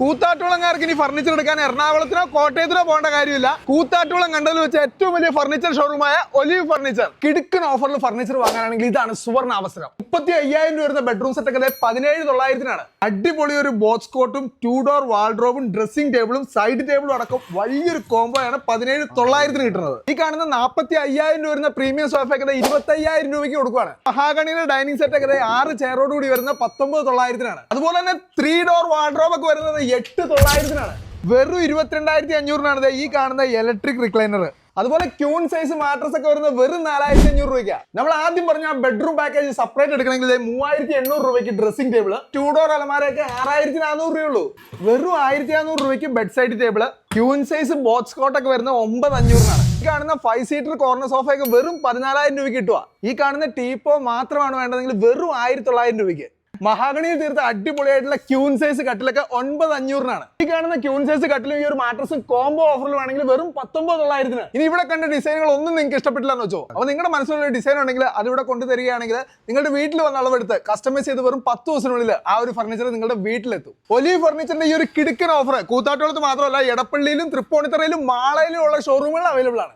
കൂത്താട്ടുകുളംകാർക്ക് ഇനി ഫർണിച്ചർ എടുക്കാൻ എറണാകുളത്തിനോ കോട്ടയത്തിനോ പോകേണ്ട കാര്യമില്ല. കൂത്താട്ടുകുളം കണ്ടതിൽ വെച്ച ഏറ്റവും വലിയ ഫർണിച്ചർ ഷോറൂമായ ഒലിവ് ഫർണിച്ചർ കിടുക്കൻ ഓഫറിൽ ഫർണിച്ചർ വാങ്ങാനാണെങ്കിൽ ഇതാണ് സുവർണ്ണ അവസരം. 35,000 രൂപ വരുന്ന ബെഡ്റൂം സെറ്റ് ഒക്കെ 17,900 അടിപൊളി ഒരു ബോക്സ് കോട്ടും 2 ഡോർ വാൾഡ്രോബും ഡ്രസ്സിംഗ് ടേബിളും സൈഡ് ടേബിളും അടക്കം വലിയൊരു കോംബോ ആണ് 17,900 കിട്ടുന്നത്. ഈ കാണുന്ന 45,000 രൂപ വരുന്ന പ്രീമിയം സോഫയൊക്കെ 25,000 രൂപയ്ക്ക് കൊടുക്കുകയാണ്. മഹാഗണിയുടെ ഡൈനിങ് സെറ്റ് ഒക്കെ 6 ചെയറോട് കൂടി വരുന്ന 19,900. അതുപോലെ തന്നെ 3 ഡോർ വാൾഡ്രോബ് ഒക്കെ വരുന്നത് 8,900. വെറും 22,500 ഈ കാണുന്ന ഇലക്ട്രിക് റിക്ലൈനർ. അതുപോലെ ക്യൂൺ സൈസ് മാട്രസ് ഒക്കെ വരുന്നത് വെറും 4,500 രൂപയ്ക്ക്. നമ്മൾ ആദ്യം പറഞ്ഞ ബെഡ്റൂം പാക്കേജ് സെപ്പറേറ്റ് എടുക്കണമെങ്കിൽ 3,800 രൂപയ്ക്ക് ഡ്രസ്സിംഗ് ടേബിൾ, 2 ഡോർ അലമാരയൊക്കെ 6,400 രൂപയുള്ളൂ. വെറും 1,400 രൂപയ്ക്ക് bed side table, queen size box cot ഒക്കെ വരുന്നത് 9,500. ഈ കാണുന്ന 5 സീറ്റർ കോർണർ സോഫയൊക്കെ വെറും 14,000 രൂപയ്ക്ക് കിട്ടുക. ഈ കാണുന്ന ടീപ്പോ മാത്രമാണ് വേണ്ടതെങ്കിൽ വെറും 1,900 രൂപയ്ക്ക്. മഹാഗണിയിൽ തീർത്ത അടിപൊളിയായിട്ടുള്ള ക്യൂൺ സൈസ് കട്ടിലൊക്കെ 9,500. ഈ കാണുന്ന ക്യൂൺ സൈസ് കട്ടിലും ഈ ഒരു മാട്രസും കോംബോ ഓഫറിൽ വേണമെങ്കിൽ വെറും 19,900. ഇനി ഇവിടെ കണ്ട ഡിസൈനുകൾ ഒന്നും നിങ്ങൾക്ക് ഇഷ്ടപ്പെട്ടില്ല എന്ന് വെച്ചോ, അപ്പോൾ നിങ്ങളുടെ മനസ്സിലുള്ള ഡിസൈൻ ഉണ്ടെങ്കിൽ അതിവിടെ കൊണ്ടുതരികയാണെങ്കിൽ നിങ്ങളുടെ വീട്ടിൽ വന്ന അളവെടുത്ത് കസ്റ്റമൈസ് ചെയ്ത് വെറും 10 ദിവസത്തിനുള്ളിൽ ആ ഒരു ഫർണിച്ചർ നിങ്ങളുടെ വീട്ടിലെത്തും. ഒലിവ് ഫർണിച്ചറിന്റെ ഈ ഒരു കിടുക്കൻ ഓഫർ കൂത്താട്ടുകുളത്ത് മാത്രമല്ല, എടപ്പള്ളിയിലും തൃപ്പൂണിത്തറയിലും മാളയിലും ഉള്ള ഷോറൂമുകൾ അവൈലബിൾ ആണ്.